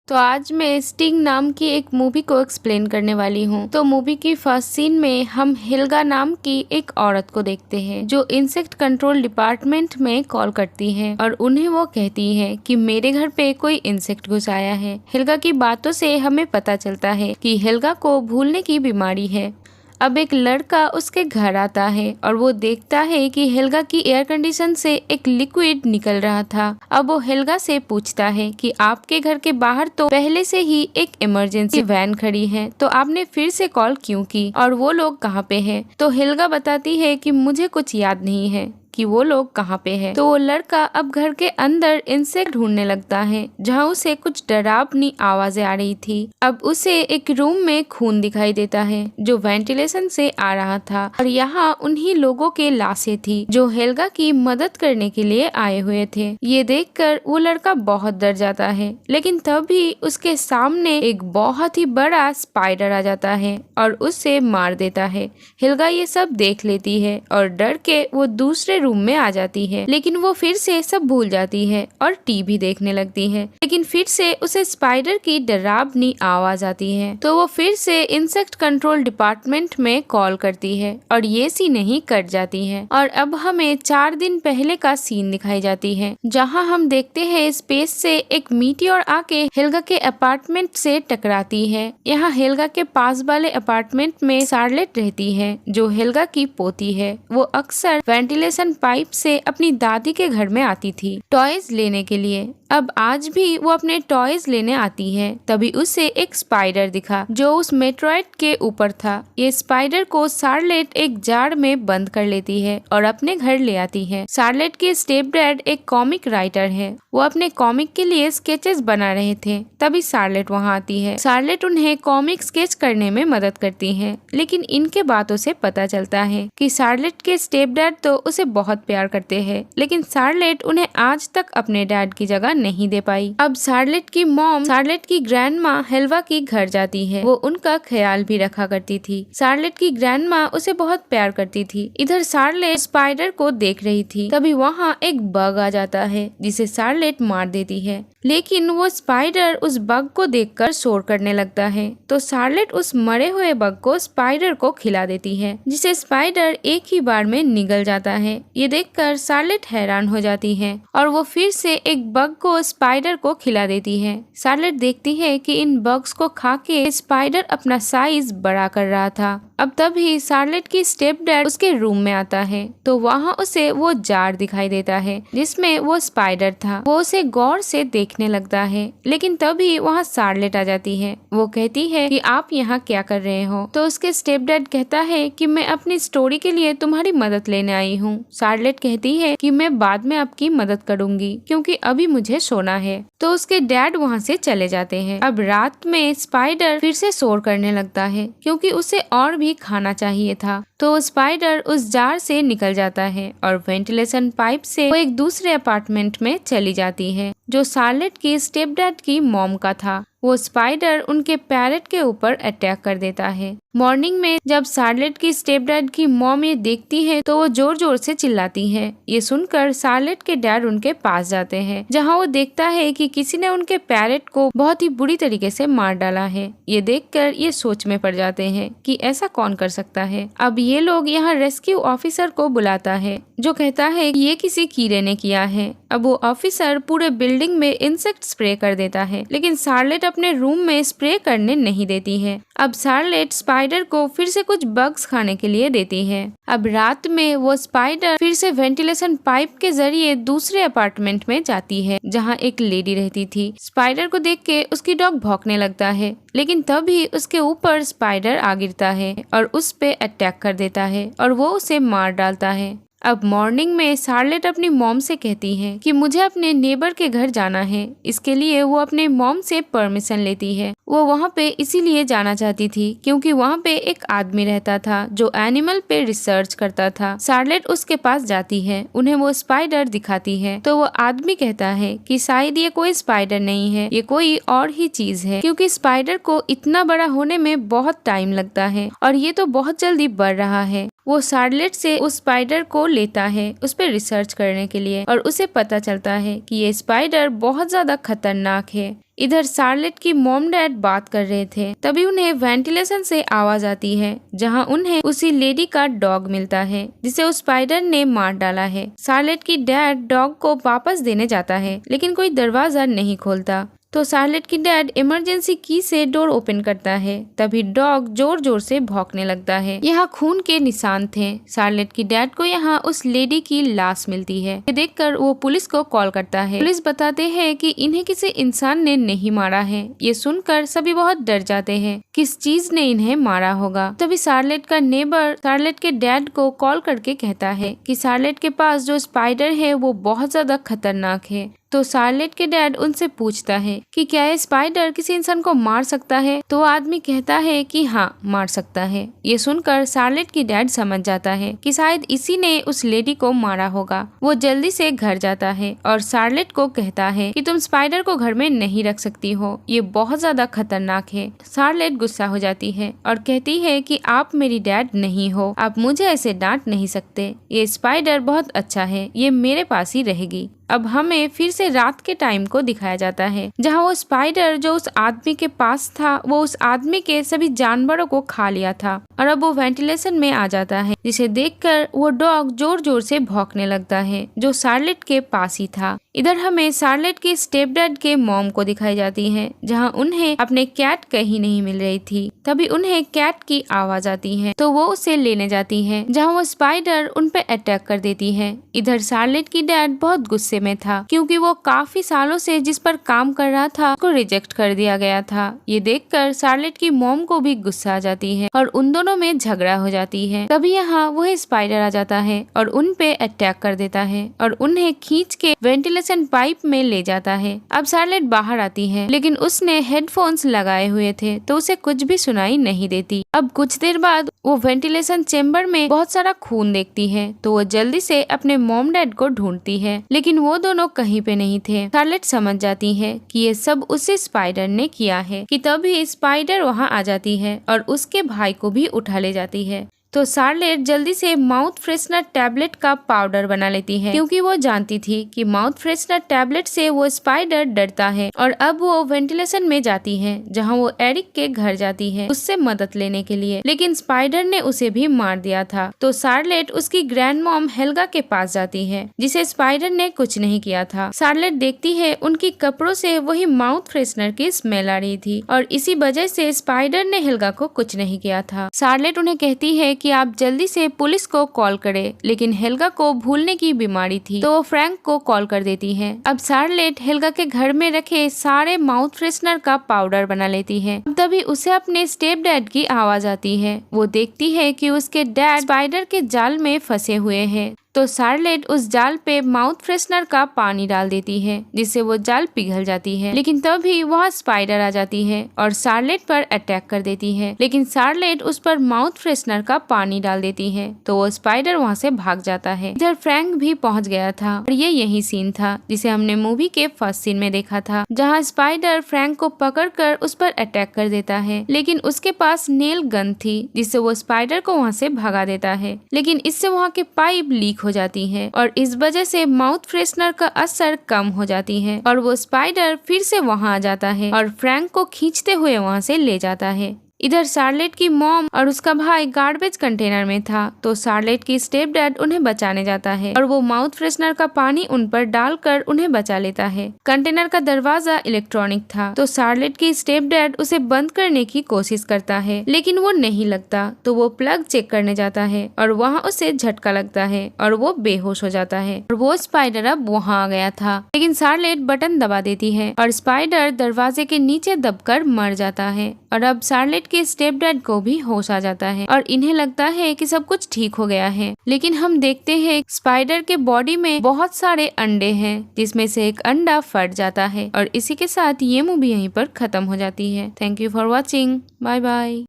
तो आज मैं स्टिंग नाम की एक मूवी को एक्सप्लेन करने वाली हूँ। तो मूवी की फर्स्ट सीन में हम हेल्गा नाम की एक औरत को देखते हैं जो इंसेक्ट कंट्रोल डिपार्टमेंट में कॉल करती है और उन्हें वो कहती है कि मेरे घर पे कोई इंसेक्ट घुस आया है। हेल्गा की बातों से हमें पता चलता है कि हेल्गा को भूलने की बीमारी है। अब एक लड़का उसके घर आता है और वो देखता है कि हेल्गा की एयर कंडीशन से एक लिक्विड निकल रहा था। अब वो हेल्गा से पूछता है कि आपके घर के बाहर तो पहले से ही एक इमरजेंसी वैन खड़ी है, तो आपने फिर से कॉल क्यों की और वो लोग कहाँ पे है? तो हेल्गा बताती है कि मुझे कुछ याद नहीं है कि वो लोग कहाँ पे है। तो वो लड़का अब घर के अंदर इंसेक्ट ढूंढने लगता है जहाँ उसे कुछ डरावनी आवाजें आ रही थी। अब उसे एक रूम में खून दिखाई देता है जो वेंटिलेशन से आ रहा था और यहाँ उन्हीं लोगों के लाशें थी जो हेल्गा की मदद करने के लिए आए हुए थे। ये देखकर वो लड़का बहुत डर जाता है, लेकिन तभी उसके सामने एक बहुत ही बड़ा स्पाइडर आ जाता है और उसे मार देता है। हेल्गा ये सब देख लेती है और डर के वो दूसरे रूम में आ जाती है, लेकिन वो फिर से सब भूल जाती है और टीवी देखने लगती है। लेकिन फिर से उसे स्पाइडर की डरावनी आवाज आती है, तो वो फिर से इंसेक्ट कंट्रोल डिपार्टमेंट में कॉल करती है और ये सीन ही कट जाती है। और अब हमें 4 दिन पहले का सीन दिखाई जाती है जहाँ हम देखते हैं स्पेस से एक मीटियोर आके हेल्गा के अपार्टमेंट से टकराती है। यहाँ हेल्गा के पास वाले अपार्टमेंट में शार्लेट रहती है जो हेल्गा की पोती है। वो अक्सर वेंटिलेशन पाइप से अपनी दादी के घर में आती थी टॉयज लेने के लिए। अब आज भी वो अपने टॉयज लेने आती है, तभी उसे एक स्पाइडर दिखा जो उस मेट्रॉइड के ऊपर था। ये स्पाइडर को शार्लेट एक जार में बंद कर लेती है और अपने घर ले आती है। शार्लेट के स्टेप डैड एक कॉमिक राइटर है, वो अपने कॉमिक के लिए स्केचेस बना रहे थे, तभी शार्लेट वहाँ आती है। शार्लेट उन्हें कॉमिक स्केच करने में मदद करती है, लेकिन इनके बातों से पता चलता है कि शार्लेट के स्टेप डैड तो उसे बहुत प्यार करते हैं, लेकिन शार्लेट उन्हें आज तक अपने डैड की जगह नहीं दे पाई। अब शार्लेट की मॉम शार्लेट की ग्रैंडमा हेल्गा की घर जाती है, वो उनका ख्याल भी रखा करती थी। शार्लेट की ग्रैंडमा उसे बहुत प्यार करती थी। इधर शार्लेट स्पाइडर को देख रही थी, तभी वहाँ एक बग आ जाता है जिसे शार्लेट मार देती है, लेकिन वो स्पाइडर उस बग को देखकर शोर करने लगता है, तो शार्लेट उस मरे हुए बग को स्पाइडर को खिला देती है, जिसे स्पाइडर एक ही बार में निगल जाता है। ये देखकर शार्लेट हैरान हो जाती है और वो फिर से एक बग को स्पाइडर को खिला देती है। शार्लेट देखती है कि इन बग्स को खा के स्पाइडर अपना साइज बड़ा कर रहा था। अब तभी शार्लेट की स्टेप डैड उसके रूम में आता है, तो वहाँ उसे वो जार दिखाई देता है जिसमें वो स्पाइडर था। वो उसे गौर से देखने लगता है, लेकिन तभी वहाँ शार्लेट आ जाती है। वो कहती है कि आप यहाँ क्या कर रहे हो? तो उसके स्टेप डैड कहता है कि मैं अपनी स्टोरी के लिए तुम्हारी मदद लेने आई हूँ। शार्लेट कहती है कि मैं बाद में आपकी मदद करूंगी क्योंकि अभी मुझे सोना है। तो उसके डैड वहाँ से चले जाते हैं। अब रात में स्पाइडर फिर से शोर करने लगता है क्योंकि उसे और भी खाना चाहिए था, तो स्पाइडर उस जार से निकल जाता है और वेंटिलेशन पाइप से वो एक दूसरे अपार्टमेंट में चली जाती है जो शार्लेट की स्टेपडैड की मॉम का था। वो स्पाइडर उनके पैरेट के ऊपर अटैक कर देता है। मॉर्निंग में जब शार्लेट की स्टेपडैड की मॉम ये देखती है तो वो जोर जोर से चिल्लाती है। ये सुनकर शार्लेट के डैड उनके पास जाते हैं, जहाँ वो देखता है कि किसी ने उनके पैरेट को बहुत ही बुरी तरीके से मार डाला है। ये देखकर ये सोच में पड़ जाते हैं कि ऐसा कौन कर सकता है। अब ये लोग यहाँ रेस्क्यू ऑफिसर को बुलाता है जो कहता है कि ये किसी कीड़े ने किया है। अब वो ऑफिसर पूरे बिल्डिंग में इंसेक्ट स्प्रे कर देता है, लेकिन शार्लेट अपने रूम में स्प्रे करने नहीं देती है। अब शार्लेट स्पाइडर को फिर से कुछ बग्स खाने के लिए देती है। अब रात में वो स्पाइडर फिर से वेंटिलेशन पाइप के जरिए दूसरे अपार्टमेंट में जाती है जहाँ एक लेडी रहती थी। स्पाइडर को देख के उसकी डॉग भौंकने लगता है, लेकिन तभी उसके ऊपर स्पाइडर आ गिरता है और उस पे अटैक कर देता है और वो उसे मार डालता है। अब मॉर्निंग में शार्लेट अपनी मॉम से कहती है कि मुझे अपने नेबर के घर जाना है। इसके लिए वो अपने मॉम से परमिशन लेती है। वो वहाँ पे इसीलिए जाना चाहती थी क्योंकि वहाँ पे एक आदमी रहता था जो एनिमल पे रिसर्च करता था। शार्लेट उसके पास जाती है, उन्हें वो स्पाइडर दिखाती है, तो वो आदमी कहता है कि शायद ये कोई स्पाइडर नहीं है, ये कोई और ही चीज है, क्योंकि स्पाइडर को इतना बड़ा होने में बहुत टाइम लगता है और ये तो बहुत जल्दी बढ़ रहा है। वो शार्लेट से उस स्पाइडर को लेता है उस पर रिसर्च करने के लिए, और उसे पता चलता है कि ये स्पाइडर बहुत ज्यादा खतरनाक है। इधर शार्लेट की मॉम डैड बात कर रहे थे, तभी उन्हें वेंटिलेशन से आवाज आती है, जहां उन्हें उसी लेडी का डॉग मिलता है जिसे उस स्पाइडर ने मार डाला है। शार्लेट की डैड डॉग को वापस देने जाता है, लेकिन कोई दरवाजा नहीं खोलता, तो शार्लेट की डैड इमरजेंसी की से डोर ओपन करता है। तभी डॉग जोर जोर से भौंकने लगता है। यहाँ खून के निशान थे। शार्लेट की डैड को यहाँ उस लेडी की लाश मिलती है। ये देखकर वो पुलिस को कॉल करता है। पुलिस बताते हैं कि इन्हें किसी इंसान ने नहीं मारा है। ये सुनकर सभी बहुत डर जाते हैं, किस चीज ने इन्हें मारा होगा। तभी शार्लेट का नेबर शार्लेट के डैड को कॉल करके कहता है कि शार्लेट के पास जो स्पाइडर है वो बहुत ज्यादा खतरनाक है। तो शार्लेट के डैड उनसे पूछता है कि क्या ये स्पाइडर किसी इंसान को मार सकता है। तो आदमी कहता है कि हाँ, मार सकता है। ये सुनकर शार्लेट की डैड समझ जाता है कि शायद इसी ने उस लेडी को मारा होगा। वो जल्दी से घर जाता है और शार्लेट को कहता है कि तुम स्पाइडर को घर में नहीं रख सकती हो, ये बहुत ज्यादा खतरनाक है। शार्लेट गुस्सा हो जाती है और कहती है कि आप मेरी डैड नहीं हो, आप मुझे ऐसे डांट नहीं सकते। ये स्पाइडर बहुत अच्छा है, ये मेरे पास ही रहेगी। अब हमें फिर से रात के टाइम को दिखाया जाता है, जहां वो स्पाइडर जो उस आदमी के पास था वो उस आदमी के सभी जानवरों को खा लिया था, और अब वो वेंटिलेशन में आ जाता है, जिसे देखकर वो डॉग जोर जोर से भौंकने लगता है जो शार्लेट के पास ही था। इधर हमें शार्लेट के स्टेप डैड के मॉम को दिखाई जाती है, जहां उन्हें अपने कैट कहीं नहीं मिल रही थी। तभी उन्हें कैट की आवाज आती है, तो वो उसे लेने जाती है, जहां वो स्पाइडर उन पे अटैक कर देती है। इधर शार्लेट की डैड बहुत गुस्से में था, क्योंकि वो काफी सालों से जिस पर काम कर रहा था उसको रिजेक्ट कर दिया गया था। ये देखकर शार्लेट की मॉम को भी गुस्सा आ जाती है और उन दोनों में झगड़ा हो जाती है। तभी यहाँ वही स्पाइडर आ जाता है और उन पे अटैक कर देता है और उन्हें खींच के वेंटिलेशन पाइप में ले जाता है। अब शार्लेट बाहर आती है, लेकिन उसने हेडफोन्स लगाए हुए थे तो उसे कुछ भी सुनाई नहीं देती। अब कुछ देर बाद वो वेंटिलेशन चेम्बर में बहुत सारा खून देखती है, तो वो जल्दी से अपने मॉम डैड को ढूंढती है, लेकिन वो दोनों कहीं पे नहीं थे। शार्लेट समझ जाती है कि ये सब उसी स्पाइडर ने किया है, कि तभी स्पाइडर वहाँ आ जाती है और उसके भाई को भी उठा ले जाती है। तो शार्लेट जल्दी से माउथ फ्रेशनर टैबलेट का पाउडर बना लेती है, क्योंकि वो जानती थी कि माउथ फ्रेशनर टैबलेट से वो स्पाइडर डरता है। और अब वो वेंटिलेशन में जाती है, जहां वो एरिक के घर जाती है उससे मदद लेने के लिए, लेकिन स्पाइडर ने उसे भी मार दिया था। तो शार्लेट उसकी ग्रैंड मॉम हेल्गा के पास जाती है, जिसे स्पाइडर ने कुछ नहीं किया था। शार्लेट देखती है उनकी कपड़ों से वही माउथ फ्रेशनर की स्मेल आ रही थी, और इसी वजह से स्पाइडर ने हेल्गा को कुछ नहीं किया था। शार्लेट उन्हें कहती है कि आप जल्दी से पुलिस को कॉल करें, लेकिन हेल्गा को भूलने की बीमारी थी, तो वो फ्रैंक को कॉल कर देती है। अब शार्लेट हेल्गा के घर में रखे सारे माउथ फ्रेशनर का पाउडर बना लेती है। तभी उसे अपने स्टेप डैड की आवाज आती है। वो देखती है कि उसके डैड स्पाइडर के जाल में फंसे हुए हैं, तो शार्लेट उस जाल पे माउथ फ्रेशनर का पानी डाल देती है, जिससे वो जाल पिघल जाती है। लेकिन तभी वहाँ स्पाइडर आ जाती है और शार्लेट पर अटैक कर देती है, लेकिन शार्लेट उस पर माउथ फ्रेशनर का पानी डाल देती है, तो वो स्पाइडर वहाँ से भाग जाता है। इधर फ्रैंक भी पहुँच गया था, और ये यही सीन था जिसे हमने मूवी के फर्स्ट सीन में देखा था, जहाँ स्पाइडर फ्रैंक को पकड़कर उस पर अटैक कर देता है, लेकिन उसके पास नेल गन थी, जिससे वो स्पाइडर को वहाँ से भगा देता है। लेकिन इससे वहाँ के पाइप लीक हो जाती है, और इस वजह से माउथ फ्रेशनर का असर कम हो जाती है, और वो स्पाइडर फिर से वहाँ आ जाता है और फ्रैंक को खींचते हुए वहाँ से ले जाता है। इधर शार्लेट की मॉम और उसका भाई गार्बेज कंटेनर में था, तो शार्लेट की स्टेप डैड उन्हें बचाने जाता है और वो माउथ फ्रेशनर का पानी उन पर डालकर उन्हें बचा लेता है। कंटेनर का दरवाजा इलेक्ट्रॉनिक था, तो शार्लेट की स्टेप डैड उसे बंद करने की कोशिश करता है, लेकिन वो नहीं लगता, तो वो प्लग चेक करने जाता है और वहाँ उसे झटका लगता है और वो बेहोश हो जाता है, और वो स्पाइडर अब वहाँ आ गया था। लेकिन शार्लेट बटन दबा देती है और स्पाइडर दरवाजे के नीचे दबकर मर जाता है, और अब शार्लेट के स्टेप डैड को भी होश आ जाता है और इन्हें लगता है कि सब कुछ ठीक हो गया है। लेकिन हम देखते हैं स्पाइडर के बॉडी में बहुत सारे अंडे हैं, जिसमें से एक अंडा फट जाता है, और इसी के साथ ये मूवी यहीं पर खत्म हो जाती है। Thank you for watching. Bye bye.